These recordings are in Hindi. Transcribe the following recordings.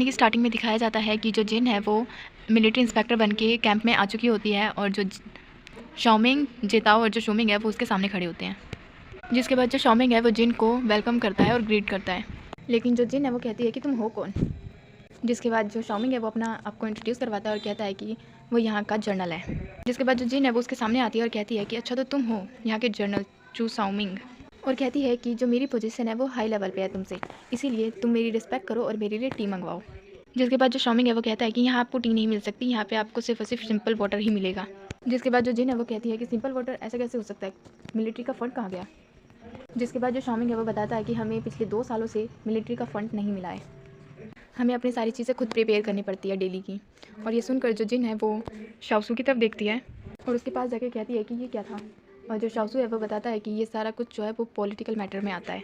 कहानी की स्टार्टिंग में दिखाया जाता है कि जो जिन है वो मिलिट्री इंस्पेक्टर बन के कैंप में आ चुकी होती है और जो शाओमिंग, जिताओ और जो शूमिंग है वो उसके सामने खड़े होते हैं। जिसके बाद जो शाओमिंग है वो जिन को वेलकम करता है और ग्रीट करता है, लेकिन जो जिन है वो कहती है कि तुम हो कौन। जिसके बाद जो शाओमिंग है वो अपना आपको इंट्रोड्यूस करवाता है और कहता है कि वो यहाँ का जर्नल है। जिसके बाद जो जिन है वो उसके सामने आती है और कहती है कि अच्छा तो तुम हो यहाँ के जर्नल चू शाओमिंग, और कहती है कि जो मेरी पोजीशन है वो हाई लेवल पे है तुमसे, इसीलिए तुम मेरी रिस्पेक्ट करो और मेरे लिए टी मंगवाओ। जिसके बाद जो शाओमिंग है वो कहता है कि यहाँ आपको टी नहीं मिल सकती, यहाँ पे आपको सिर्फ और सिर्फ सिंपल वाटर ही मिलेगा। जिसके बाद जो जिन है वो कहती है कि सिंपल वाटर ऐसा कैसे हो सकता है, मिलिट्री का फ़ंड कहाँ गया। जिसके बाद जो शाओमिंग है वो बताता है कि हमें पिछले 2 सालों से मिलिट्री का फ़ंड नहीं मिला है, हमें अपनी सारी चीज़ें खुद प्रिपेयर करनी पड़ती है डेली की। और ये सुनकर जो जिन है वो शाओसू की तरफ देखती है और उसके पास जाकर कहती है कि ये क्या था। और जो शाओसू है वो बताता है कि ये सारा कुछ जो है वो पॉलिटिकल मैटर में आता है।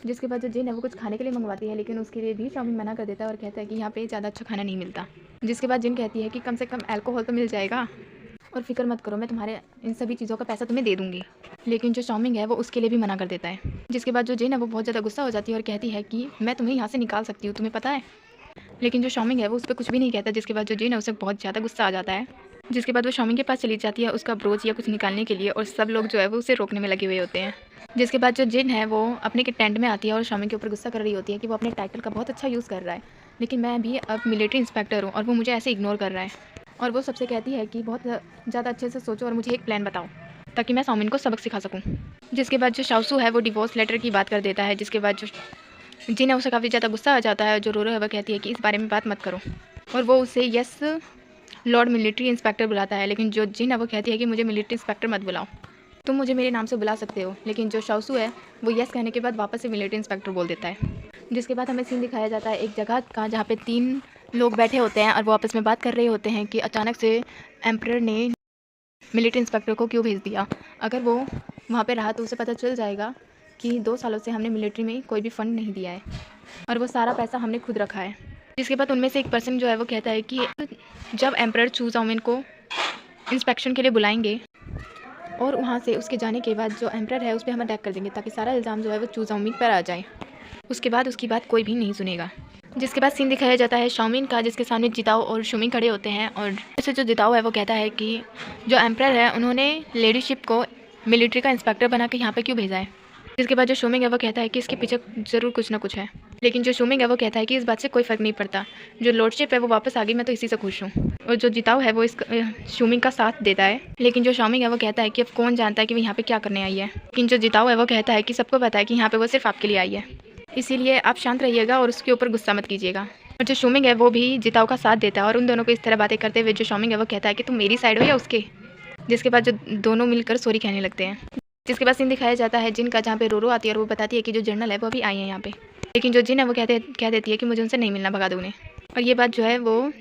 जिसके बाद जो जिन है वो कुछ खाने के लिए मंगवाती है, लेकिन उसके लिए भी शाओमिंग मना कर देता है और कहता है कि यहाँ पे ज़्यादा अच्छा खाना नहीं मिलता। जिसके बाद जिन कहती है कि कम से कम अल्कोहल तो मिल जाएगा, और फिक्र मत करो मैं तुम्हारे इन सभी चीज़ों का पैसा तुम्हें दे दूँगी। लेकिन जो शाओमिंग है वो उसके लिए भी मना कर देता है। जिसके बाद जो जिन है वो बहुत ज़्यादा गुस्सा हो जाती है और कहती है कि मैं तुम्हें यहाँ से निकाल सकती हूँ, तुम्हें पता है। लेकिन जो शाओमिंग है वो उस पर कुछ भी नहीं कहता। जिसके बाद जो जिन है उसे बहुत ज़्यादा गुस्सा आ जाता है। जिसके बाद वो शाओमिंग के पास चली जाती है उसका ब्रोच या कुछ निकालने के लिए, और सब लोग जो है वो उसे रोकने में लगे हुए होते हैं। जिसके बाद जो जिन है वो अपने के टेंट में आती है और शाओमिंग के ऊपर गुस्सा कर रही होती है कि वो अपने टाइटल का बहुत अच्छा यूज़ कर रहा है, लेकिन मैं भी अब मिलिट्री इंस्पेक्टर हूँ और वो मुझे ऐसे इग्नोर कर रहा है। और वो सबसे कहती है कि बहुत ज़्यादा अच्छे से सोचो और मुझे एक प्लान बताओ ताकि मैं शाओमिंग को सबक सिखा सकूँ। जिसके बाद जो शाओसू है वो डिवोर्स लेटर की बात कर देता है। जिसके बाद जो जिन है उसे काफ़ी ज़्यादा गुस्सा आ जाता है। जो रोरो है वह कहती है कि इस बारे में बात मत करो, और वो उसे यस लॉर्ड मिलिट्री इंस्पेक्टर बुलाता है। लेकिन जो जिन है वो कहती है कि मुझे मिलिट्री इंस्पेक्टर मत बुलाओ, तुम मुझे मेरे नाम से बुला सकते हो। लेकिन जो शाओसू है वो यस कहने के बाद वापस से मिलिट्री इंस्पेक्टर बोल देता है। जिसके बाद हमें सीन दिखाया जाता है एक जगह का जहाँ पे 3 लोग बैठे होते हैं और वो आपस में बात कर रहे होते हैं कि अचानक से एम्परर ने मिलिट्री इंस्पेक्टर को क्यों भेज दिया। अगर वो वहाँ पे रहा तो उसे पता चल जाएगा कि 2 सालों से हमने मिलिट्री में कोई भी फ़ंड नहीं दिया है और वो सारा पैसा हमने खुद रखा है। जिसके बाद उनमें से एक पर्सन जो है वो कहता है कि जब एम्परर चू शाओमिन को इंस्पेक्शन के लिए बुलाएंगे और वहाँ से उसके जाने के बाद जो एम्परर है उस पर हम अटैक कर देंगे ताकि सारा इल्ज़ाम जो है वो चू शाओमिन पर आ जाए। उसके बाद उसकी बात कोई भी नहीं सुनेगा। जिसके बाद सीन दिखाया जाता है शाओमिन का, जिसके सामने जिताओ और शूमिंग खड़े होते हैं। और जैसे जो जिताओ है वो कहता है कि जो एम्परर है उन्होंने लेडीशिप को मिलिट्री का इंस्पेक्टर बना के यहाँ पे क्यों भेजा है। जिसके बाद जो शूमिंग है वो कहता है कि इसके पीछे ज़रूर कुछ ना कुछ है। लेकिन जो शूमिंग है वो कहता है कि इस बात से कोई फ़र्क नहीं पड़ता, जो लॉर्डशिप है वो वापस आ गई, मैं तो इसी से खुश हूँ। और जो जिताओ है वो इस शूमिंग का साथ देता है। लेकिन जो शाओमिंग है वो कहता है कि अब कौन जानता है कि वो यहाँ पे क्या करने आई है। लेकिन जो जिताओ है वो कहता है कि सबको पता है कि यहाँ पे वो सिर्फ आपके लिए आई है, इसीलिए आप शांत रहिएगा और उसके ऊपर गुस्सा मत कीजिएगा। और जो शूमिंग है वो भी जिताओ का साथ देता है और उन दोनों को इस तरह बातें करते हुए जो शाओमिंग है वो कहता है कि तुम मेरी साइड हो या उसके। जिसके बाद जो दोनों मिलकर सॉरी कहने लगते हैं। जिसके बाद सीन दिखाया जाता है जिन का, जहाँ पे रोरो आती है और वो बताती है कि जो जर्नल है वो अभी आई है यहाँ पे। लेकिन जो जिन है वो कह देती है कि मुझे उनसे नहीं मिलना, भगा दो उन्हें। और ये बात जो है वो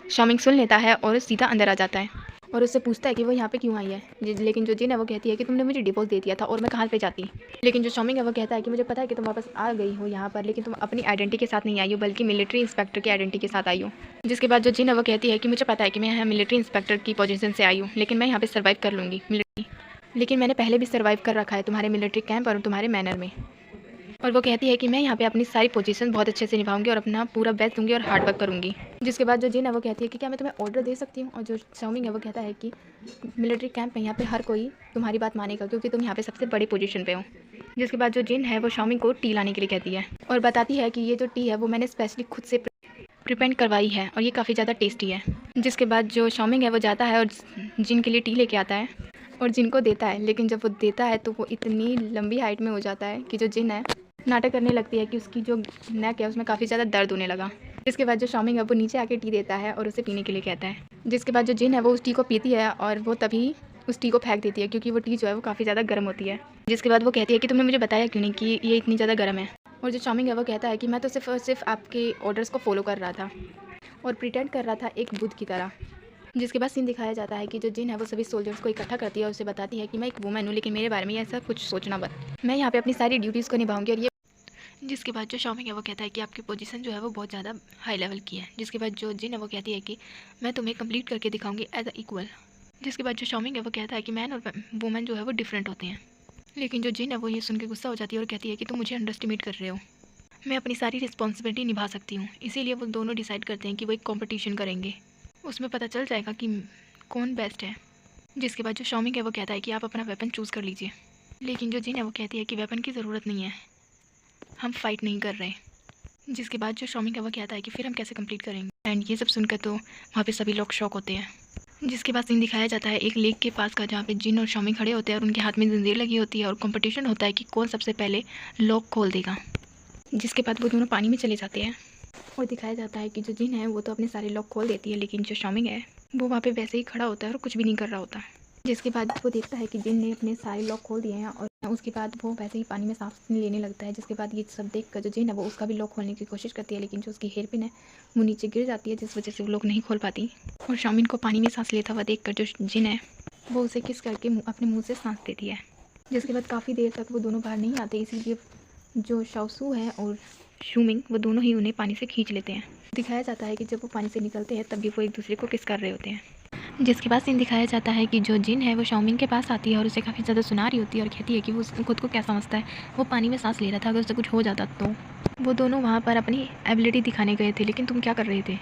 शाओमिंग सुन लेता है और सीधा अंदर आ जाता है और उससे पूछता है कि वो यहाँ पे क्यों आई है। लेकिन जो जिन है वो कहती है कि तुमने मुझे डिवोर्स दे दिया था और मैं कहाँ पे जाती। लेकिन जो शाओमिंग है वो कहता है कि मुझे पता है कि तुम वापस आ गई हो यहाँ पर, लेकिन तुम अपनी आइडेंटिटी के साथ नहीं आई हो बल्कि मिलिट्री इंस्पेक्टर की आइडेंटिटी के साथ आई हो। जिसके बाद जो जिन है वो कहती है कि मुझे पता है कि मैं यहाँ मिलिट्री इंस्पेक्टर की पोजीशन से आई हूँ, लेकिन मैं यहाँ पे सर्वाइव कर लूँगी मिलिट्री, लेकिन मैंने पहले भी सर्वाइव कर रखा है तुम्हारे मिलिट्री कैंप और तुम्हारे मैनर में। और वो कहती है कि मैं यहाँ पे अपनी सारी पोजीशन बहुत अच्छे से निभाऊंगी और अपना पूरा बेस्ट दूंगी और हार्ड वर्क करूँगी। जिसके बाद जो जिन है वो कहती है कि क्या मैं तुम्हें ऑर्डर दे सकती हूँ। और जो शाओमिंग है वो कहता है कि मिलिट्री कैंप में यहाँ पे हर कोई तुम्हारी बात मानेगा क्योंकि तुम यहाँ पे सबसे बड़ी पोजीशन पे हो। जिसके बाद जो जिन है वो शाओमिंग को टी लाने के लिए कहती है और बताती है कि ये जो टी है वो मैंने स्पेशली खुद से प्रिपेयर करवाई है और ये काफ़ी ज़्यादा टेस्टी है। जिसके बाद जो शाओमिंग है वो जाता है और जिन के लिए टी लेके आता है और जिन को देता है। लेकिन जब वो देता है तो वो इतनी लंबी हाइट में हो जाता है कि जो जिन है नाटक करने लगती है कि उसकी जो नेक है उसमें काफ़ी ज़्यादा दर्द होने लगा। जिसके बाद जो शाओमिंग है वो नीचे आके टी देता है और उसे पीने के लिए कहता है। जिसके बाद जो जिन है वो उस टी को पीती है और वो तभी उस टी को फेंक देती है क्योंकि वो टी जो है वो काफ़ी ज़्यादा गर्म होती है। जिसके बाद वो कहती है कि तुमने मुझे बताया क्यों नहीं कि ये इतनी ज़्यादा गर्म है। और जो शाओमिंग है वो कहता है कि मैं तो सिर्फ और सिर्फ आपके ऑर्डर्स को फॉलो कर रहा था और प्रिटेंड कर रहा था एक बुद्ध की तरह। जिसके बाद सीन दिखाया जाता है कि जो जिन है वो सभी सोल्जर्स को इकट्ठा करती है और उसे बताती है कि मैं एक वुमेन हूँ, लेकिन मेरे बारे में ऐसा कुछ सोचना मत, मैं यहाँ पे अपनी सारी ड्यूटीज़ को निभाऊंगी। और ये जिसके बाद जो शाओमिंग है वो कहता है कि आपकी पोजीशन जो है वो बहुत ज़्यादा हाई लेवल की है। जिसके बाद जो जिन है वो कहती है कि मैं तुम्हें कंप्लीट करके दिखाऊंगी एज अ इक्वल। जिसके बाद जो शाओमिंग है वो कहता है कि मैन और वुमेन जो है वो डिफरेंट होते हैं। लेकिन जो जिन है वो ये सुन के गुस्सा हो जाती है और कहती है कि तुम मुझे अंडर एस्टिमेट कर रहे हो। मैं अपनी सारी रिस्पॉन्सिबिलिटी निभा सकती हूँ। इसीलिए वो दोनों डिसाइड करते हैं कि वो एक कॉम्पिटिशन करेंगे, उसमें पता चल जाएगा कि कौन बेस्ट है। जिसके बाद जो शॉमिंग है वो कहता है कि आप अपना वेपन चूज़ कर लीजिए, लेकिन जो जिन है वो कहती है कि वेपन की ज़रूरत नहीं है, हम फाइट नहीं कर रहे। जिसके बाद जो शॉमिंग है वो कहता है कि फिर हम कैसे कंप्लीट करेंगे। एंड ये सब सुनकर तो वहाँ पे सभी लोग शॉक होते हैं। जिसके बाद सीन दिखाया जाता है एक लेक के पास का, जहाँ पे जिन और शॉमिंग खड़े होते हैं और उनके हाथ में जंजीर लगी होती है और कंपटीशन होता है कि कौन सबसे पहले लॉक खोल देगा। जिसके बाद वो दोनों पानी में चले जाते हैं और दिखाया जाता है कि जो जिन है वो तो अपने सारे लॉक खोल देती है, लेकिन जो शॉमिंग है वो वहाँ पे वैसे ही खड़ा होता है और कुछ भी नहीं कर रहा होता। जिसके बाद वो देखता है कि जिन ने अपने सारे लॉक खोल दिए हैं और उसके बाद वो वैसे ही पानी में सांस लेने लगता है। जिसके बाद ये सब देख कर जो जिन है वो उसका भी लॉक खोलने की कोशिश करती है, लेकिन जो उसकी हेयर पिन है वो नीचे गिर जाती है, जिस वजह से वो लॉक नहीं खोल पाती। और शॉमिंग को पानी में सांस लेता हुआ देख कर जो जिन है वो उसे किस करके अपने मुँह से सांस देती है। जिसके बाद काफ़ी देर तक वो दोनों बाहर नहीं आते, इसीलिए जो शाओसू है और शूमिंग वो दोनों ही उन्हें पानी से खींच लेते हैं। दिखाया जाता है कि जब वो पानी से निकलते हैं तब भी वो एक दूसरे को किस कर रहे होते हैं। जिसके बाद सीन दिखाया जाता है कि जो जिन है वो शाओमिंग के पास आती है और उसे काफ़ी ज़्यादा सुना रही होती है और कहती है कि वो खुद को क्या समझता है, वो पानी में सांस ले रहा था, अगर उससे कुछ हो जाता तो। वो दोनों वहाँ पर अपनी एबिलिटी दिखाने गए थे, लेकिन तुम क्या कर रहे थे।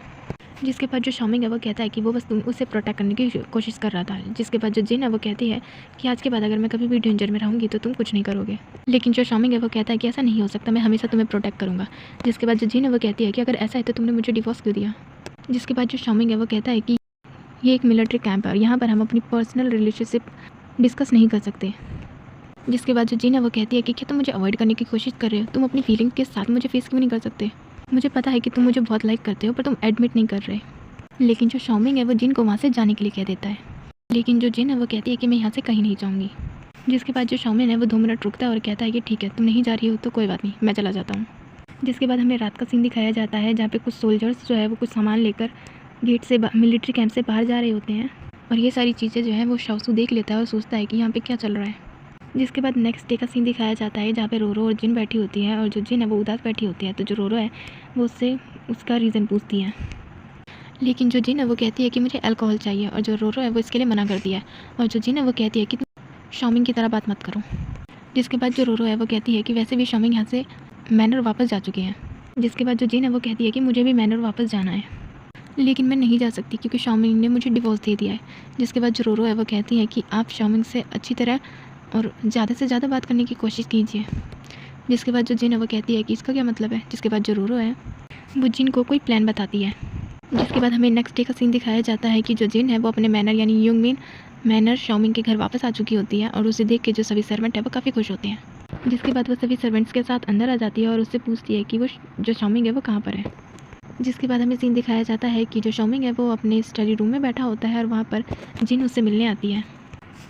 जिसके बाद जो शॉमिंग है वो कहता है कि वो बस उसे प्रोटेक्ट करने की कोशिश कर रहा था। जिसके बाद जो जिन है वो कहती है कि आज के बाद अगर मैं कभी भी डेंजर में रहूँगी तो तुम कुछ नहीं करोगे। लेकिन जो शॉमिंग है वो कहता है कि ऐसा नहीं हो सकता, मैं हमेशा तुम्हें प्रोटेक्ट करूँगा। जिसके बाद जो जिन है वो कहती है कि अगर ऐसा है तो तुमने मुझे डिवोर्स क्यों दिया। जिसके बाद जो शॉमिंग है वो कहता है कि ये एक मिलिट्री कैंप है और यहाँ पर हम अपनी पर्सनल रिलेशनशिप डिस्कस नहीं कर सकते। जिसके बाद जो जिन है वो कहती है कि क्या तुम मुझे अवॉइड करने की कोशिश कर रहे हो, तुम अपनी फीलिंग के साथ मुझे फेस क्यों नहीं कर सकते। मुझे पता है कि तुम मुझे बहुत लाइक करते हो पर तुम एडमिट नहीं कर रहे। लेकिन जो शॉमिंग है वो जिन को वहाँ से जाने के लिए कह देता है, लेकिन जो जिन है वो कहती है कि मैं यहाँ से कहीं नहीं जाऊँगी। जिसके बाद जो शॉमिंग है वो 2 मिनट रुकता है और कहता है कि ठीक है तुम नहीं जा रही हो तो कोई बात नहीं, मैं चला जाता हूँ। जिसके बाद हमें रात का सीन दिखाया जाता है जहाँ पे कुछ सोल्जर्स जो है वो कुछ सामान लेकर गेट से मिलिट्री कैंप से बाहर जा रहे होते हैं और ये सारी चीज़ें जो है वो शाओसू देख लेता है और सोचता है कि यहाँ पे क्या चल रहा है। जिसके बाद नेक्स्ट डे का सीन दिखाया जाता है जहाँ पे रोरो और जिन बैठी होती है और जो जिन है वो उदास बैठी होती है, तो जो रोरो है वो उससे उसका रीज़न पूछती है, लेकिन जो जिन है वो कहती है कि मुझे अल्कोहल चाहिए और जो रोरो है वो इसके लिए मना करती है और जो जिन है वो कहती है कि तुम शॉमिंग की तरह बात मत करो। जिसके बाद जो रोरो है वो कहती है कि वैसे भी शॉमिंग यहाँ से मैनर वापस जा चुके हैं। जिसके बाद जो जिन है वो कहती है कि मुझे भी मैनर वापस जाना है, लेकिन मैं नहीं जा सकती क्योंकि शॉमिंग ने मुझे डिवोर्स दे दिया है। जिसके बाद जो रोरो है वो कहती है कि आप शॉमिंग से अच्छी तरह और ज़्यादा से ज़्यादा बात करने की कोशिश कीजिए। जिसके बाद जो जिन है वो कहती है कि इसका क्या मतलब है। जिसके बाद जो रोरो है वो जिन को कोई प्लान बताती है। जिसके बाद हमें नेक्स्ट डे का सीन दिखाया जाता है कि जो जिन है वो अपने मैनर यानी युंगमिन मैनर शॉमिंग के घर वापस आ चुकी होती है और उसे देख के जो सभी सर्वेंट है वो काफ़ी खुश होते हैं। जिसके बाद वो सभी सर्वेंट्स के साथ अंदर आ जाती है और उससे पूछती है कि वो जो शॉमिंग है वो कहाँ पर है। जिसके बाद हमें सीन दिखाया जाता है कि जो शॉमिंग है वो अपने स्टडी रूम में बैठा होता है और वहाँ पर जिन उससे मिलने आती है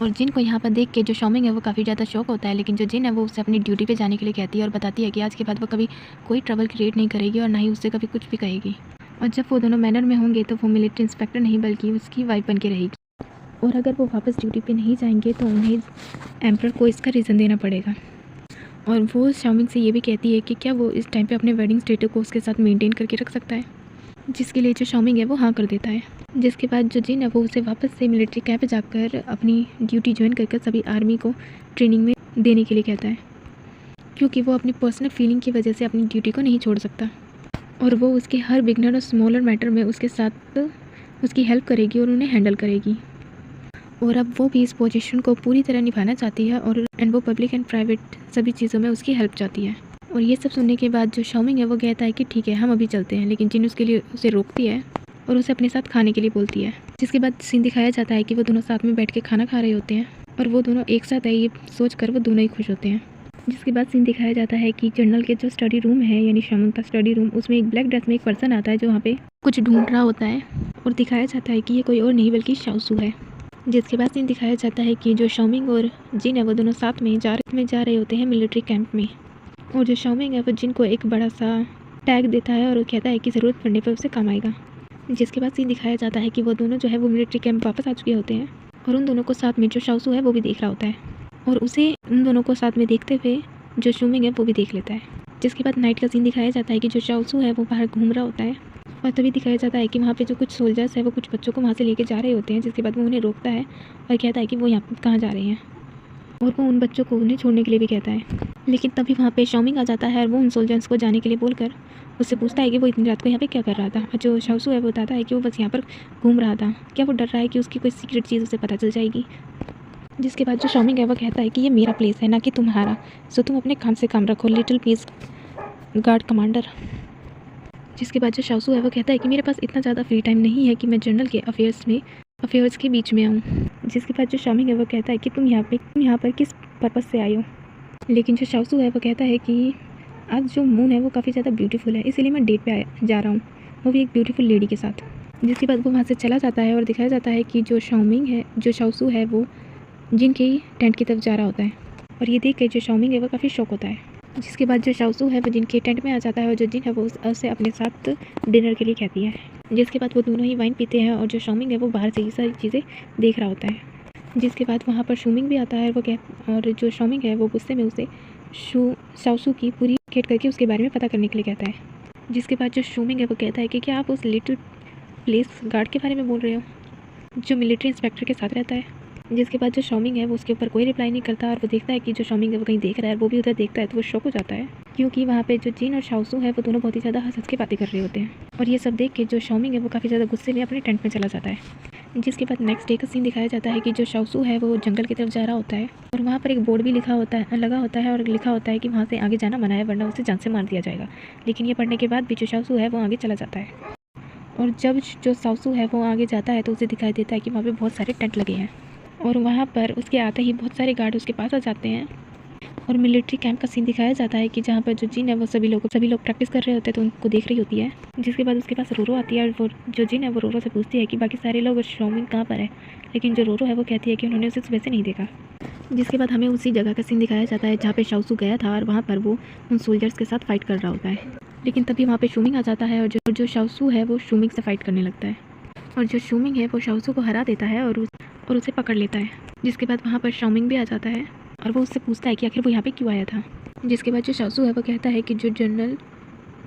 और जिन को यहाँ पर देख के जो शॉमिंग है वो काफ़ी ज़्यादा शौक होता है, लेकिन जो जिन है वो उससे अपनी ड्यूटी पे जाने के लिए कहती है और बताती है कि आज के बाद वो कभी कोई ट्रबल क्रिएट नहीं करेगी और ना ही उससे कभी कुछ भी कहेगी। और जब वो दोनों मैनर में होंगे तो वो मिलिट्री इंस्पेक्टर नहीं बल्कि उसकी वाइफ बन के रहेगी और अगर वो वापस ड्यूटी पे नहीं जाएंगे तो उन्हें एम्परर को इसका रीज़न देना पड़ेगा। और वो शॉमिंग से ये भी कहती है कि क्या वो इस टाइम पे अपने वेडिंग स्टेटस को उसके साथ मेंटेन करके रख सकता है, जिसके लिए जो शॉमिंग है वो हाँ कर देता है। जिसके बाद जो जिन है वो उसे वापस से मिलिट्री कैंप जाकर अपनी ड्यूटी ज्वाइन करके सभी आर्मी को ट्रेनिंग में देने के लिए कहता है, क्योंकि वो अपनी पर्सनल फीलिंग की वजह से अपनी ड्यूटी को नहीं छोड़ सकता और वो उसके हर बिगनर और स्मॉलर मैटर में उसके साथ उसकी हेल्प करेगी और उन्हें हैंडल करेगी। और अब वो भी इस पोजीशन को पूरी तरह निभाना चाहती है और वो पब्लिक एंड प्राइवेट सभी चीज़ों में उसकी हेल्प चाहती है। और ये सब सुनने के बाद जो शॉमिंग है वो कहता है कि ठीक है हम अभी चलते हैं, लेकिन जिन उसके लिए उसे रोकती है और उसे अपने साथ खाने के लिए बोलती है। जिसके बाद सीन दिखाया जाता है कि वो दोनों साथ में बैठ के खाना खा रहे होते हैं और वो दोनों एक साथ है ये सोच कर वो दोनों ही खुश होते हैं। जिसके बाद सीन दिखाया जाता है कि जनरल के जो स्टडी रूम है यानी शॉमिंग का स्टडी रूम, उसमें एक ब्लैक ड्रेस में एक पर्सन आता है जो वहाँ पे कुछ ढूंढ रहा होता है और दिखाया जाता है कि ये कोई और नहीं बल्कि शाओसू है। जिसके बाद सीन दिखाया जाता है कि जो शॉमिंग और जिन है वो दोनों साथ में जा रहे होते हैं मिलिट्री कैंप में और जो शॉमिंग है वो जिन को एक बड़ा सा टैग देता है और कहता है कि ज़रूरत पड़ने पर उसे काम आएगा। जिसके बाद सीन दिखाया जाता है कि वो दोनों जो है वो मिलिट्री कैंप वापस आ चुके होते हैं और उन दोनों को साथ में जो शाओसू है वो भी देख रहा होता है और उसे उन दोनों को साथ में देखते हुए जो शॉमिंग है वो भी देख लेता है। जिसके बाद नाइट का सीन दिखाया जाता है कि जो शाओसू है वो बाहर घूम रहा होता है और तभी दिखाया जाता है कि वहाँ पे जो कुछ सोल्जर्स है वो कुछ बच्चों को वहाँ से लेके जा रहे होते हैं। जिसके बाद वो उन्हें रोकता है और कहता है कि वो यहाँ कहाँ जा रहे हैं और वो उन बच्चों को उन्हें छोड़ने के लिए भी कहता है। लेकिन तभी वहाँ पे शाओमिंग आ जाता है और वो उन सोल्जर्स को जाने के लिए बोलकर उससे पूछता है कि वो इतनी रात को यहाँ पे क्या कर रहा था। और जो शाओसू है वो बताता है कि वो बस यहाँ पर घूम रहा था। क्या वो डर रहा है कि उसकी कोई सीक्रेट चीज़ उसे पता चल जाएगी। जिसके बाद जो शाओमिंग है वो कहता है कि ये मेरा प्लेस है ना कि तुम्हारा, सो तुम अपने काम से काम रखो लिटिल पीस गार्ड कमांडर। जिसके बाद जो शाओसू है वो कहता है कि मेरे पास इतना ज़्यादा फ्री टाइम नहीं है कि मैं जनरल के अफेयर्स के बीच में आऊँ। जिसके बाद जो शाओमिंग है वो कहता है कि तुम यहाँ पर किस पर्पज़ से आए हो। लेकिन जो शाओसू है वो कहता है कि आज जो मून है वो काफ़ी ज़्यादा ब्यूटीफुल है, इसीलिए मैं डेट पे जा रहा हूँ, वो भी एक ब्यूटीफुल लेडी के साथ। जिसके बाद वो वहाँ से चला जाता है और दिखाया जाता है कि जो शाओसू है वो जिन के टेंट की तरफ जा रहा होता है। और ये देख के जो शाओमिंग है वो काफ़ी शौक होता है। जिसके बाद जो शाओसू है वो जिन के टेंट में आ जाता है और जो जिन है वो उसे अपने साथ डिनर के लिए कहती है। जिसके बाद वो दोनों ही वाइन पीते हैं और जो शाओमिंग है वो बाहर से ये सारी चीज़ें देख रहा होता है। जिसके बाद वहाँ पर शूमिंग भी आता है और जो शाओमिंग है वो गुस्से में उसे शाओसू की पूरी खेट करके उसके बारे में पता करने के लिए कहता है। जिसके बाद जो शूमिंग है वो कहता है कि क्या आप उस लिटिल प्लेस गार्ड के बारे में बोल रहे हो जो मिलिट्री इंस्पेक्टर के साथ रहता है। जिसके बाद जो शाओमिंग है वो उसके ऊपर कोई रिप्लाई नहीं करता और वो देखता है कि जो शाओमिंग है वो कहीं देख रहा है, वो भी उधर देखता है तो वो शॉक हो जाता है क्योंकि वहाँ पे जो जिन और शाओसू है वो दोनों बहुत ही ज़्यादा हंस के बातें कर रहे होते हैं। और ये सब देख के जो शाओमिंग है वो काफ़ी ज़्यादा गुस्से में अपने टेंट में चला जाता है। जिसके बाद नेक्स्ट डे का सीन दिखाया जाता है कि जो शाओसू है वो जंगल की तरफ जा रहा होता है और वहाँ पर एक बोर्ड भी लगा होता है और लिखा होता है कि वहाँ से आगे जाना मना है वरना उसे जान से मार दिया जाएगा। लेकिन ये पढ़ने के बाद भी जो शाओसू है वो आगे चला जाता है। और जब जो शाओसू है वो आगे जाता है तो उसे दिखाई देता है कि वहाँ पे बहुत सारे टेंट लगे हैं और वहाँ पर उसके आते ही बहुत सारे गार्ड उसके पास आ जाते हैं और मिलिट्री कैंप का सीन दिखाया जाता है कि जहाँ पर जो जिन है वो सभी लोग प्रैक्टिस कर रहे होते हैं तो उनको देख रही होती है। जिसके बाद उसके पास रोरो आती है और वो जो जिन है वो रोरो से पूछती है कि बाकी सारे लोग शाओमिंग कहाँ पर है, लेकिन जो रोरो है वो कहती है कि उन्होंने उसे सुबह से नहीं देखा। जिसके बाद हमें उसी जगह का सीन दिखाया जाता है जहाँ पे शाओसू गया था और वहाँ पर वो उन सोल्जर्स के साथ फाइट कर रहा होता है। लेकिन तभी वहाँ पे शूमिंग आ जाता है और जो शाओसू है वो शूमिंग से फाइट करने लगता है और जो शूमिंग है वो शाओसू को हरा देता है और उसे पकड़ लेता है। जिसके बाद वहाँ पर शाओमिंग भी आ जाता है और वो उससे पूछता है कि आखिर वो यहाँ पे क्यों आया था। जिसके बाद जो शाओसू है वो कहता है कि जो जनरल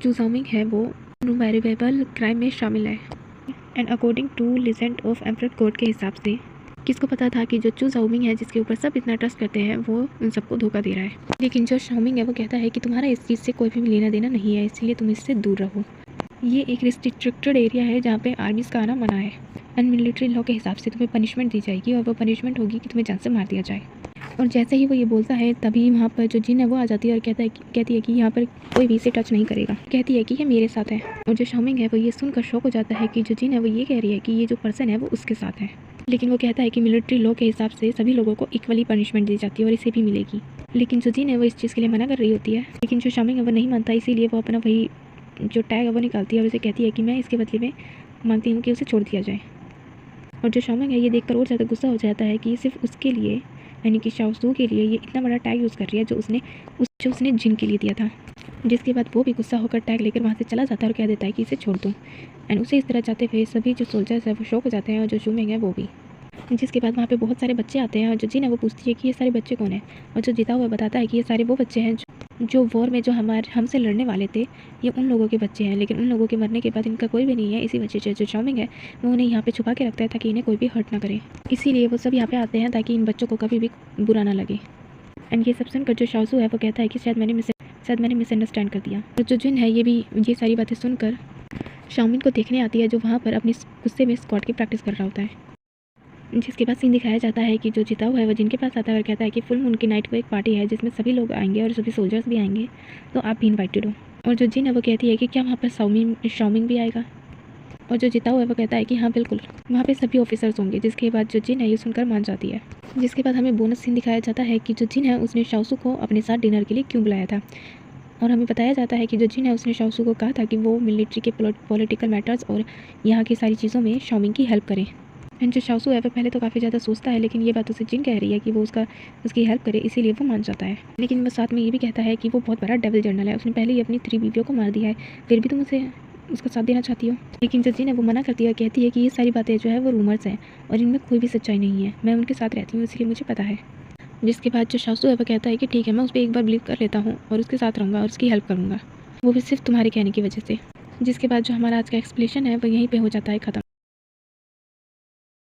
चू शाओमिंग है वो अनवेरिएबल क्राइम में शामिल है and according to legend of emperor code के हिसाब से किसको पता था कि जो चू शाओमिंग है जिसके ऊपर सब इतना ट्रस्ट करते हैं वो उन सबको धोखा दे रहा है। लेकिन जो शाओमिंग है वो कहता है कि तुम्हारा इस चीज़ से कोई भी लेना देना नहीं है, इसलिए तुम इससे दूर रहो। ये एक रिस्ट्रिक्टेड एरिया है जहाँ पे आर्मीज़ का आना मना है एंड मिलिट्री लॉ के हिसाब से तुम्हें पनिशमेंट दी जाएगी और वो पनिशमेंट होगी कि तुम्हें जान से मार दिया जाए। और जैसे ही वो ये बोलता है तभी वहाँ पर जो जिन है वो आ जाती है और कहती है कि यहाँ पर कोई भी इसे टच नहीं करेगा, कहती है कि ये मेरे साथ है। और जो शाओमिंग है वो ये सुनकर शौक हो जाता है कि जो जिन है वो ये कह रही है कि ये जो पर्सन है वो उसके साथ है। लेकिन वो कहता है कि मिलिट्री लॉ के हिसाब से सभी लोगों को इक्वली पनिशमेंट दी जाती है और इसे भी मिलेगी। लेकिन जो जिन है वो इस चीज़ के लिए मना कर रही होती है, लेकिन जो शाओमिंग है वो नहीं मानता, इसीलिए वो अपना वही जो टैग है वो निकालती है और उसे कहती है कि मैं इसके बदले में मांगती हूँ कि उसे छोड़ दिया जाए। और जो शाओमिंग है ये देखकर और ज़्यादा गुस्सा हो जाता है कि सिर्फ उसके लिए यानी कि शाओसू के लिए ये इतना बड़ा टैग यूज़ कर रही है जो उसने जिन के लिए दिया था। जिसके बाद वो भी गुस्सा होकर टैग लेकर वहाँ से चला जाता है और कह देता है कि इसे छोड़ दूँ एंड उसे इस तरह जाते हुए सभी जो सोल्जर्स है वो शौक हो जाते हैं और जो शाओमिंग है वो भी। जिसके बाद वहाँ पे बहुत सारे बच्चे आते हैं और जो जिन है वो पूछती है कि ये सारे बच्चे कौन हैं और जो जीता हुआ बताता है कि ये सारे वो बच्चे हैं जो वॉर में जो हमसे लड़ने वाले थे, ये उन लोगों के बच्चे हैं, लेकिन उन लोगों के मरने के बाद इनका कोई भी नहीं है। इसी वजह से जो शाओमिंग है वो उन्हें यहाँ पे छुपा के रखता है ताकि इन्हें कोई भी हर्ट ना करे। इसीलिए वो सब यहाँ पे आते हैं ताकि इन बच्चों को कभी भी बुरा ना लगे। एंड ये सब सुनकर जो शाओसू है वो कहता है कि शायद मैंने मिसअंडरस्टैंड कर दिया। और जो जिन है ये सारी बातें सुनकर शाओमिंग को देखने आती है जो वहाँ पर अपनी गुस्से में स्क्वाड की प्रैक्टिस कर रहा होता है। जिसके बाद सीन दिखाया जाता है कि जो जीता हुआ है वो जिनके पास आता है और कहता है कि फुल मून की नाइट को एक पार्टी है जिसमें सभी लोग आएंगे और सभी सोल्जर्स भी आएंगे, तो आप भी इनवाइटेड हो। और जो जिन है वो कहती है कि क्या वहाँ पर शाओमिंग भी आएगा। और जो जीता हुआ है वो कहता है कि हाँ बिल्कुल, वहाँ पे सभी ऑफिसर्स होंगे। जिसके बाद जो जिन है ये सुनकर मान जाती है। जिसके बाद हमें बोनस सीन दिखाया जाता है कि जो जिन है उसने शाओसू को अपने साथ डिनर के लिए क्यों बुलाया था। और हमें बताया जाता है कि जो जिन है उसने शाओसू को कहा था कि वो मिलिट्री के पॉलिटिकल मैटर्स और यहाँ की सारी चीज़ों में शाओमिंग की हेल्प करें। एंड जो शाओसू है वो पहले तो काफ़ी ज़्यादा सोचता है, लेकिन ये बात उसे जिन कह रही है कि वो उसकी हेल्प करे, इसीलिए वो मान जाता है। लेकिन वो साथ में ये भी कहता है कि वो बहुत बड़ा डेविल जर्नल है, उसने पहले ही अपनी 3 बीवियों को मार दिया है, फिर भी तुम उसे उसका साथ देना चाहती हो। लेकिन जो जिन है वो मना करती है, कहती है कि ये सारी बातें जो है वो रूमर्स हैं और इनमें कोई भी सच्चाई नहीं है, मैं उनके साथ रहती हूँ इसलिए मुझे पता है। जिसके बाद जो शाओसू है वो कहता है कि ठीक है, मैं उस पर एक बार बिलीव कर लेता हूँ और उसके साथ रहूँगा और उसकी हेल्प करूँगा, वो भी सिर्फ तुम्हारे कहने की वजह से। जिसके बाद जो हमारा आज का एक्सप्लेनेशन है वो यहीं पे हो जाता है ख़त्म।